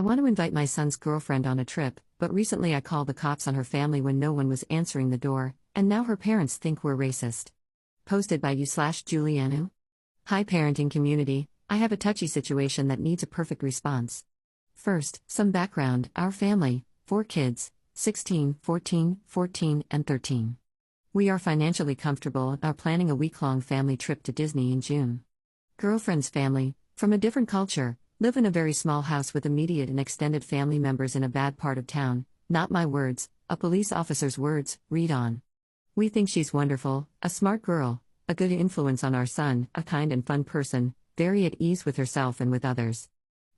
I want to invite my son's girlfriend on a trip, but recently I called the cops on her family when no one was answering the door, and now her parents think we're racist. Posted by you/JulianneW. Hi parenting community, I have a touchy situation that needs a perfect response. First, some background. Our family, 4 kids, 16, 14, 14, and 13. We are financially comfortable and are planning a week-long family trip to Disney in June. Girlfriend's family, from a different culture, live in a very small house with immediate and extended family members in a bad part of town. Not my words, a police officer's words, read on. We think she's wonderful, a smart girl, a good influence on our son, a kind and fun person, very at ease with herself and with others.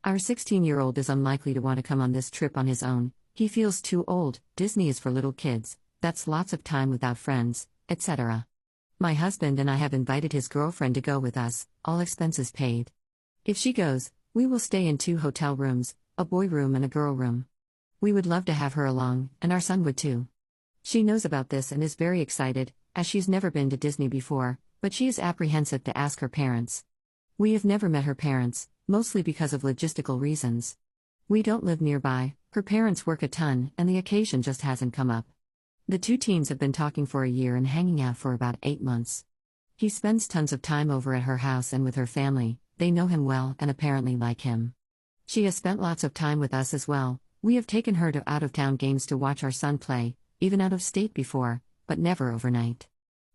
Our 16-year-old is unlikely to want to come on this trip on his own. He feels too old. Disney is for little kids, that's lots of time without friends, etc. My husband and I have invited his girlfriend to go with us, all expenses paid. If she goes, we will stay in 2 hotel rooms, a boy room and a girl room. We would love to have her along, and our son would too. She knows about this and is very excited, as she's never been to Disney before, but she is apprehensive to ask her parents. We have never met her parents, mostly because of logistical reasons. We don't live nearby, her parents work a ton, and the occasion just hasn't come up. The 2 teens have been talking for a year and hanging out for about 8 months. He spends tons of time over at her house and with her family. They know him well and apparently like him. She has spent lots of time with us as well. We have taken her to out-of-town games to watch our son play, even out of state before, but never overnight.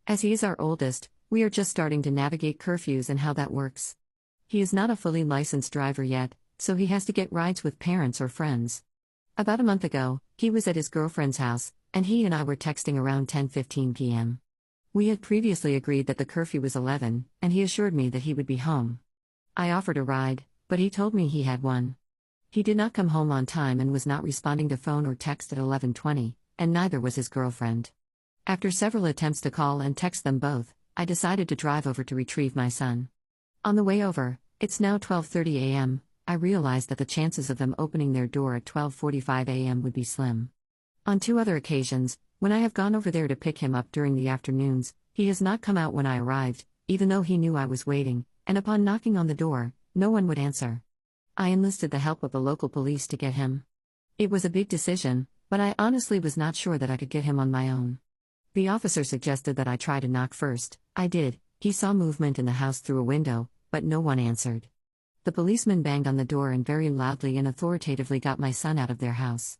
As he is our oldest, we are just starting to navigate curfews and how that works. He is not a fully licensed driver yet, so he has to get rides with parents or friends. About a month ago, he was at his girlfriend's house, and he and I were texting around 10:15 p.m. We had previously agreed that the curfew was 11, and he assured me that he would be home. I offered a ride, but he told me he had one. He did not come home on time and was not responding to phone or text at 11:20, and neither was his girlfriend. After several attempts to call and text them both, I decided to drive over to retrieve my son. On the way over, it's now 12:30 a.m., I realized that the chances of them opening their door at 12:45 a.m. would be slim. On 2 other occasions, when I have gone over there to pick him up during the afternoons, he has not come out when I arrived, even though he knew I was waiting, and upon knocking on the door, no one would answer. I enlisted the help of the local police to get him. It was a big decision, but I honestly was not sure that I could get him on my own. The officer suggested that I try to knock first. I did. He saw movement in the house through a window, but no one answered. The policeman banged on the door and very loudly and authoritatively got my son out of their house.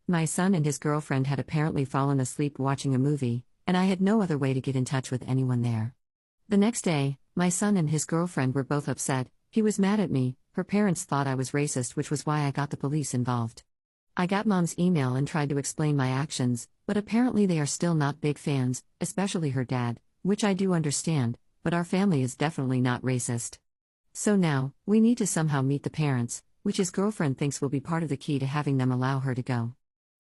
My son and his girlfriend had apparently fallen asleep watching a movie, and I had no other way to get in touch with anyone there. The next day, my son and his girlfriend were both upset. He was mad at me. Her parents thought I was racist, which was why I got the police involved. I got mom's email and tried to explain my actions, but apparently they are still not big fans, especially her dad, which I do understand, but our family is definitely not racist. So now, we need to somehow meet the parents, which his girlfriend thinks will be part of the key to having them allow her to go.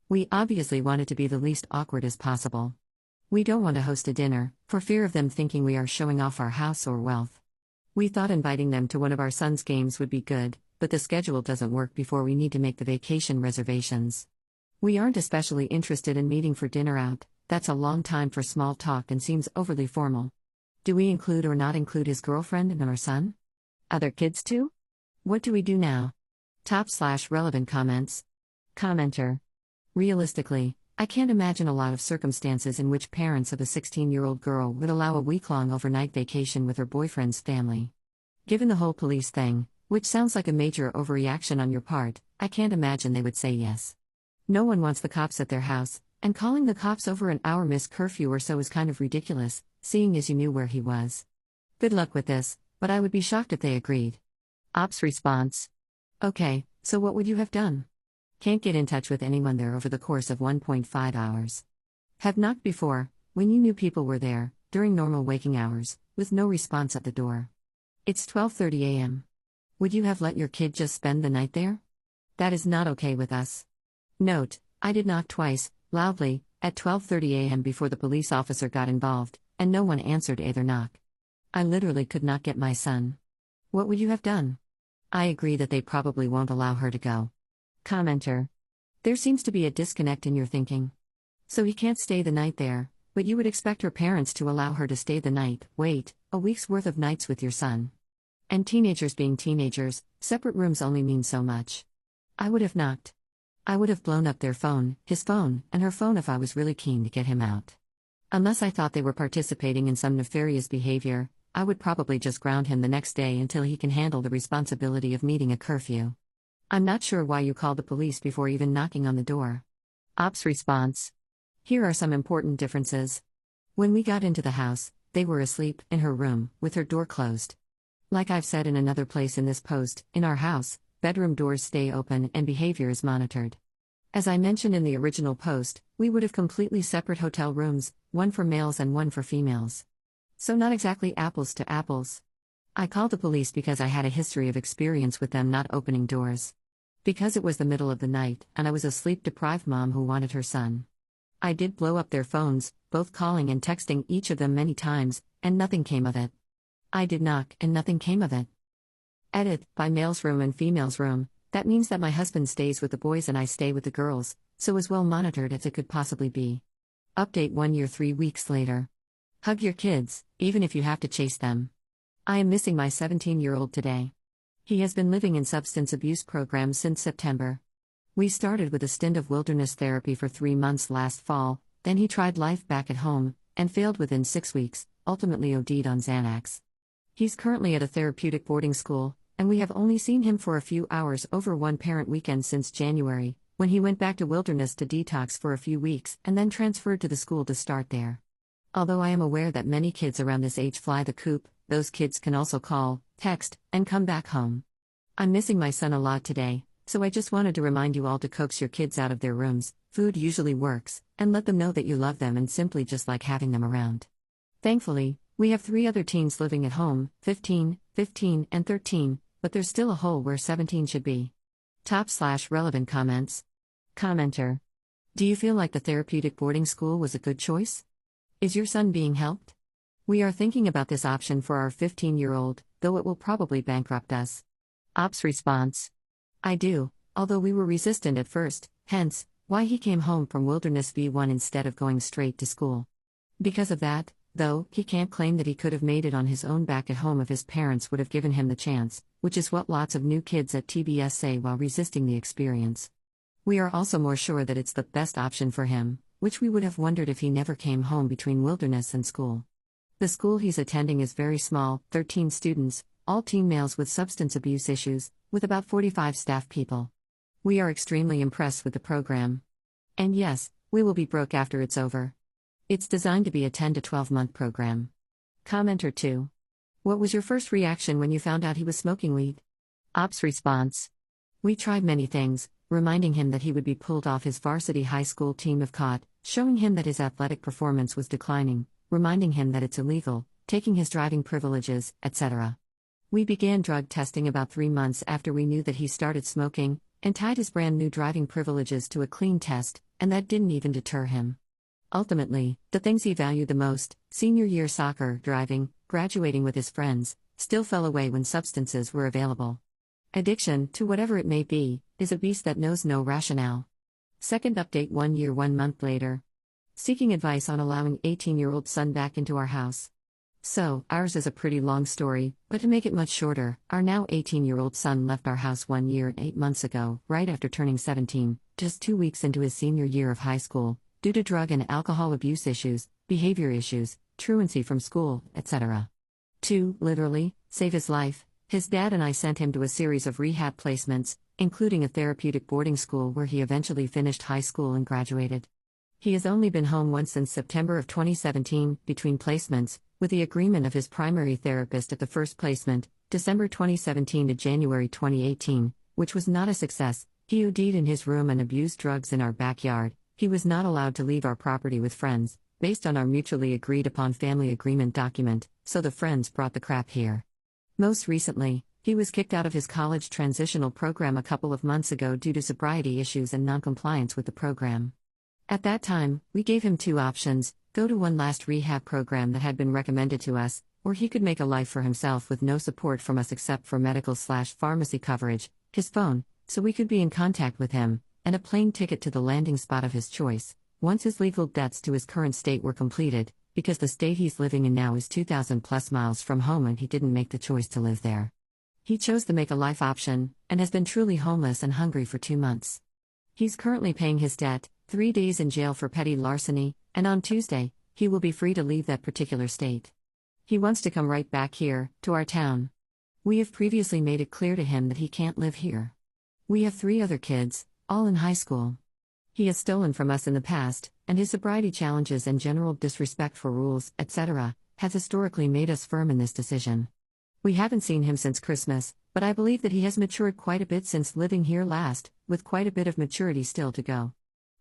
We obviously want it to be the least awkward as possible. We don't want to host a dinner, for fear of them thinking we are showing off our house or wealth. We thought inviting them to one of our son's games would be good, but the schedule doesn't work before we need to make the vacation reservations. We aren't especially interested in meeting for dinner out, that's a long time for small talk and seems overly formal. Do we include or not include his girlfriend and our son? Other kids too? What do we do now? Top/relevant comments. Commenter. Realistically, I can't imagine a lot of circumstances in which parents of a 16-year-old girl would allow a week-long overnight vacation with her boyfriend's family. Given the whole police thing, which sounds like a major overreaction on your part, I can't imagine they would say yes. No one wants the cops at their house, and calling the cops over an hour missed curfew or so is kind of ridiculous, seeing as you knew where he was. Good luck with this, but I would be shocked if they agreed. Ops response. Okay, so what would you have done? Can't get in touch with anyone there over the course of 1.5 hours. Have knocked before, when you knew people were there, during normal waking hours, with no response at the door. It's 12:30 a.m. Would you have let your kid just spend the night there? That is not okay with us. Note, I did knock twice, loudly, at 12:30 a.m. before the police officer got involved, and no one answered either knock. I literally could not get my son. What would you have done? I agree that they probably won't allow her to go. Commenter. There seems to be a disconnect in your thinking. So he can't stay the night there, but you would expect her parents to allow her to stay the night. Wait, a week's worth of nights with your son. And teenagers being teenagers, separate rooms only mean so much. I would have knocked. I would have blown up their phone, his phone, and her phone if I was really keen to get him out. Unless I thought they were participating in some nefarious behavior, I would probably just ground him the next day until he can handle the responsibility of meeting a curfew. I'm not sure why you called the police before even knocking on the door. Ops response. Here are some important differences. When we got into the house, they were asleep in her room, with her door closed. Like I've said in another place in this post, in our house, bedroom doors stay open and behavior is monitored. As I mentioned in the original post, we would have completely separate hotel rooms, one for males and one for females. So not exactly apples to apples. I called the police because I had a history of experience with them not opening doors. Because it was the middle of the night, and I was a sleep-deprived mom who wanted her son. I did blow up their phones, both calling and texting each of them many times, and nothing came of it. I did knock, and nothing came of it. Edit, by male's room and female's room, that means that my husband stays with the boys and I stay with the girls, so as well monitored as it could possibly be. Update 1 year 3 weeks later. Hug your kids, even if you have to chase them. I am missing my 17-year-old today. He has been living in substance abuse programs since September. We started with a stint of wilderness therapy for 3 months last fall, then he tried life back at home, and failed within 6 weeks, ultimately OD'd on Xanax. He's currently at a therapeutic boarding school, and we have only seen him for a few hours over one parent weekend since January, when he went back to wilderness to detox for a few weeks and then transferred to the school to start there. Although I am aware that many kids around this age fly the coop, those kids can also call, text, and come back home. I'm missing my son a lot today, so I just wanted to remind you all to coax your kids out of their rooms, food usually works, and let them know that you love them and simply just like having them around. Thankfully, we have 3 other teens living at home, 15, 15, and 13, but there's still a hole where 17 should be. Top/relevant comments. Commenter. Do you feel like the therapeutic boarding school was a good choice? Is your son being helped? We are thinking about this option for our 15-year-old, though it will probably bankrupt us. Ops response. I do, although we were resistant at first, hence, why he came home from Wilderness V1 instead of going straight to school. Because of that, though, he can't claim that he could have made it on his own back at home if his parents would have given him the chance, which is what lots of new kids at TBS say while resisting the experience. We are also more sure that it's the best option for him, which we would have wondered if he never came home between Wilderness and school. The school he's attending is very small, 13 students, all teen males with substance abuse issues, with about 45 staff people. We are extremely impressed with the program. And yes, we will be broke after it's over. It's designed to be a 10 to 12 month program. Commenter 2. What was your first reaction when you found out he was smoking weed? Ops response. We tried many things, reminding him that he would be pulled off his varsity high school team if caught, showing him that his athletic performance was declining, reminding him that it's illegal, taking his driving privileges, etc. We began drug testing about 3 months after we knew that he started smoking, and tied his brand new driving privileges to a clean test, and that didn't even deter him. Ultimately, the things he valued the most, senior year soccer, driving, graduating with his friends, still fell away when substances were available. Addiction, to whatever it may be, is a beast that knows no rationale. Second update 1 year 1 month later. Seeking advice on allowing 18-year-old son back into our house. So, ours is a pretty long story, but to make it much shorter, our now 18-year-old son left our house 1 year and 8 months ago, right after turning 17, just 2 weeks into his senior year of high school, due to drug and alcohol abuse issues, behavior issues, truancy from school, etc. To, literally, save his life, his dad and I sent him to a series of rehab placements, including a therapeutic boarding school where he eventually finished high school and graduated. He has only been home once since September of 2017, between placements, with the agreement of his primary therapist at the first placement, December 2017 to January 2018, which was not a success. He OD'd in his room and abused drugs in our backyard. He was not allowed to leave our property with friends, based on our mutually agreed upon family agreement document, so the friends brought the crap here. Most recently, he was kicked out of his college transitional program a couple of months ago due to sobriety issues and noncompliance with the program. At that time, we gave him 2 options: go to one last rehab program that had been recommended to us, or he could make a life for himself with no support from us except for medical/pharmacy coverage, his phone, so we could be in contact with him, and a plane ticket to the landing spot of his choice, once his legal debts to his current state were completed, because the state he's living in now is 2,000 plus miles from home and he didn't make the choice to live there. He chose the make a life option, and has been truly homeless and hungry for 2 months. He's currently paying his debt, 3 days in jail for petty larceny, and on Tuesday, he will be free to leave that particular state. He wants to come right back here, to our town. We have previously made it clear to him that he can't live here. We have 3 other kids, all in high school. He has stolen from us in the past, and his sobriety challenges and general disrespect for rules, etc., has historically made us firm in this decision. We haven't seen him since Christmas, but I believe that he has matured quite a bit since living here last, with quite a bit of maturity still to go.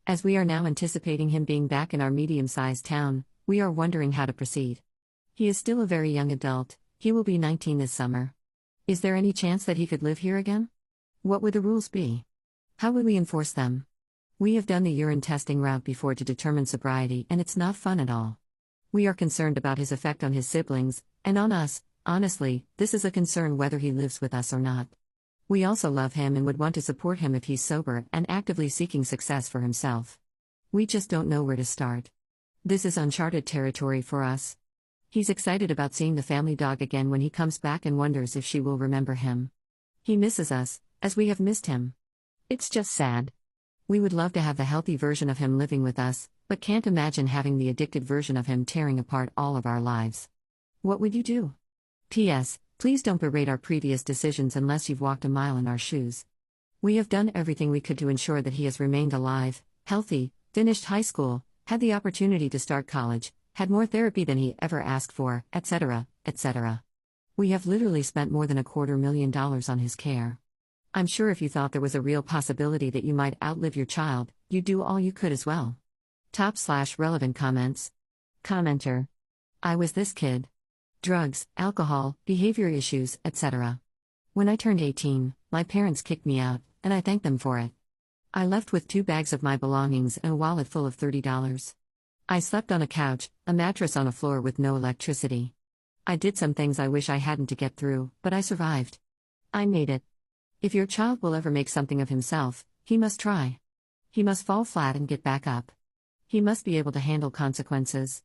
As we are now anticipating him being back in our medium-sized town, we are wondering how to proceed. He is still a very young adult, he will be 19 this summer. Is there any chance that he could live here again? What would the rules be? How would we enforce them? We have done the urine testing route before to determine sobriety, and it's not fun at all. We are concerned about his effect on his siblings, and on us. Honestly, this is a concern whether he lives with us or not. We also love him and would want to support him if he's sober and actively seeking success for himself. We just don't know where to start. This is uncharted territory for us. He's excited about seeing the family dog again when he comes back and wonders if she will remember him. He misses us, as we have missed him. It's just sad. We would love to have the healthy version of him living with us, but can't imagine having the addicted version of him tearing apart all of our lives. What would you do? P.S. Please don't berate our previous decisions unless you've walked a mile in our shoes. We have done everything we could to ensure that he has remained alive, healthy, finished high school, had the opportunity to start college, had more therapy than he ever asked for, etc., etc. We have literally spent more than $250,000 on his care. I'm sure if you thought there was a real possibility that you might outlive your child, you'd do all you could as well. Top/relevant comments. Commenter. I was this kid. Drugs, alcohol, behavior issues, etc. When I turned 18, my parents kicked me out, and I thanked them for it. I left with 2 bags of my belongings and a wallet full of $30. I slept on a couch, a mattress on a floor with no electricity. I did some things I wish I hadn't to get through, but I survived. I made it. If your child will ever make something of himself, he must try. He must fall flat and get back up. He must be able to handle consequences.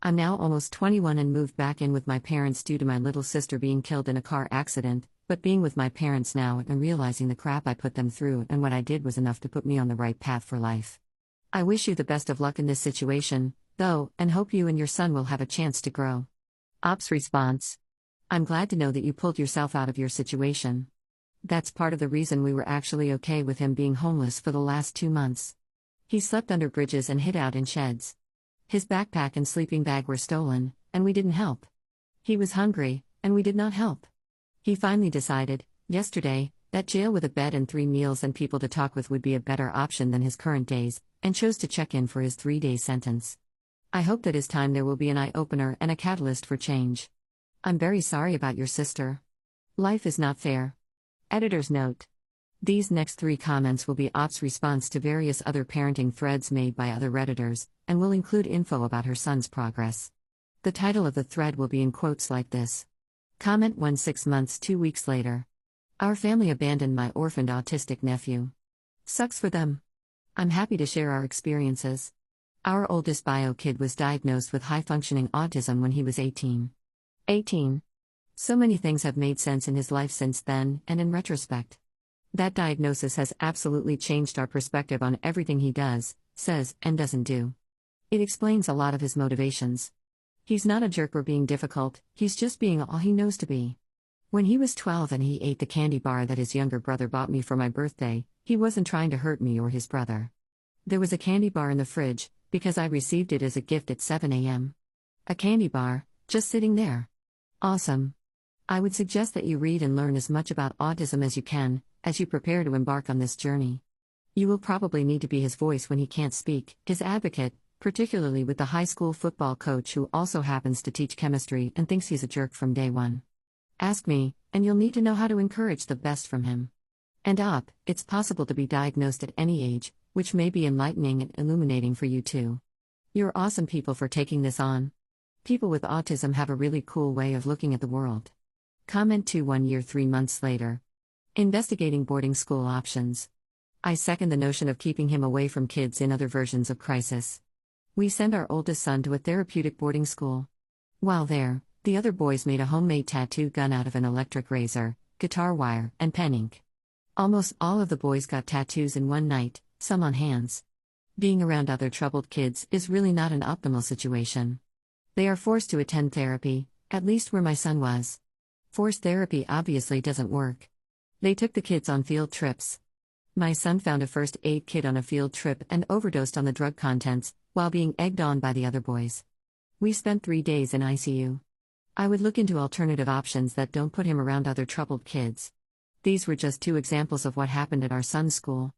I'm now almost 21 and moved back in with my parents due to my little sister being killed in a car accident, but being with my parents now and realizing the crap I put them through and what I did was enough to put me on the right path for life. I wish you the best of luck in this situation, though, and hope you and your son will have a chance to grow. Ops response. I'm glad to know that you pulled yourself out of your situation. That's part of the reason we were actually okay with him being homeless for the last 2 months. He slept under bridges and hid out in sheds. His backpack and sleeping bag were stolen, and we didn't help. He was hungry, and we did not help. He finally decided, yesterday, that jail with a bed and 3 meals and people to talk with would be a better option than his current days, and chose to check in for his 3-day sentence. I hope that his time there will be an eye-opener and a catalyst for change. I'm very sorry about your sister. Life is not fair. Editor's note. These next 3 comments will be Op's response to various other parenting threads made by other Redditors, and will include info about her son's progress. The title of the thread will be in quotes like this. Comment 1 6 months 2 weeks later. Our family abandoned my orphaned autistic nephew. Sucks for them. I'm happy to share our experiences. Our oldest bio kid was diagnosed with high-functioning autism when he was 18. 18. So many things have made sense in his life since then, and in retrospect. That diagnosis has absolutely changed our perspective on everything he does, says, and doesn't do. It explains a lot of his motivations. He's not a jerk or being difficult, he's just being all he knows to be. When he was 12 and he ate the candy bar that his younger brother bought me for my birthday, he wasn't trying to hurt me or his brother. There was a candy bar in the fridge, because I received it as a gift at 7 a.m. A candy bar, just sitting there. Awesome. I would suggest that you read and learn as much about autism as you can, as you prepare to embark on this journey. You will probably need to be his voice when he can't speak, his advocate, particularly with the high school football coach who also happens to teach chemistry and thinks he's a jerk from day one. Ask me, and you'll need to know how to encourage the best from him. And it's possible to be diagnosed at any age, which may be enlightening and illuminating for you too. You're awesome people for taking this on. People with autism have a really cool way of looking at the world. Comment 2 1 year 3 months later. Investigating boarding school options. I second the notion of keeping him away from kids in other versions of crisis. We send our oldest son to a therapeutic boarding school. While there, the other boys made a homemade tattoo gun out of an electric razor, guitar wire, and pen ink. Almost all of the boys got tattoos in one night, some on hands. Being around other troubled kids is really not an optimal situation. They are forced to attend therapy, at least where my son was. Forced therapy obviously doesn't work. They took the kids on field trips. My son found a first aid kit on a field trip and overdosed on the drug contents, while being egged on by the other boys. We spent 3 days in ICU. I would look into alternative options that don't put him around other troubled kids. These were just 2 examples of what happened at our son's school.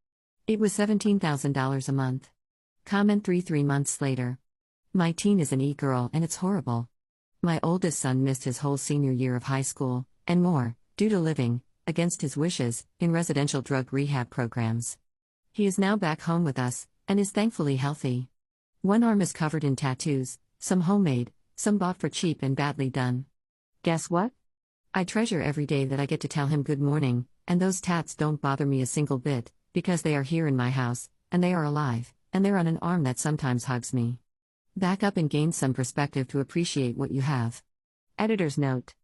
It was $17,000 a month. Comment 3 months later. My teen is an e-girl and it's horrible. My oldest son missed his whole senior year of high school, and more, due to living, against his wishes, in residential drug rehab programs. He is now back home with us, and is thankfully healthy. One arm is covered in tattoos, some homemade, some bought for cheap and badly done. Guess what? I treasure every day that I get to tell him good morning, and those tats don't bother me a single bit, because they are here in my house, and they are alive, and they're on an arm that sometimes hugs me. Back up and gain some perspective to appreciate what you have. Editor's note.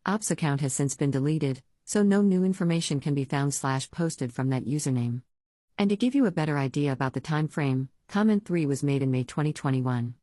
Ops account has since been deleted, so no new information can be found/posted from that username. And to give you a better idea about the time frame, comment 3 was made in May 2021.